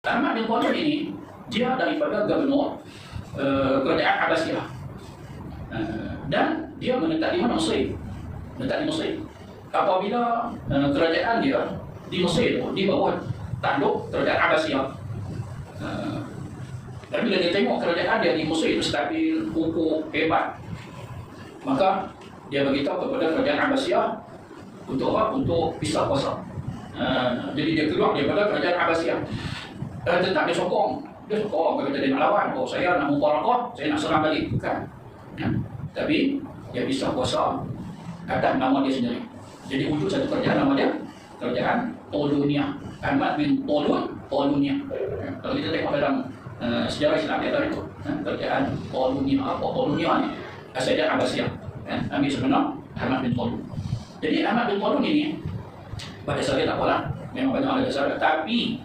Ahmad bin Talib ini dia daripada gubernur kerajaan Abbasiyah, dan dia menetap di mana? Mesir. Menetap di Mesir. Apabila kerajaan dia di Mesir di bawah takluk kerajaan Abbasiyah, dan bila dia tengok kerajaan dia di Mesir itu stabil, kukuh, hebat, maka dia beritahu kepada kerajaan Abbasiyah untuk apa? Untuk pisah kuasa. Jadi dia keluar daripada kerajaan Abbasiyah. Tetap dia sokong, kalau dia nak lawan, oh saya nak mubarakah, saya nak serang balik, bukan. Tapi dia pisah kuasa atas nama dia sendiri. Jadi wujud satu kerajaan, nama dia kerajaan Polonia. Ahmad bin Polonia. Kalau kita tengok dalam sejarah Islam dia tahu itu, kerajaan Polonia. Apa Polonia ni? Asal dia Abbasiyah. Ambil sebenar Ahmad bin Talib. Jadi Ahmad bin Talib ini pada saya tak apalah, memang banyak ada dasar, tapi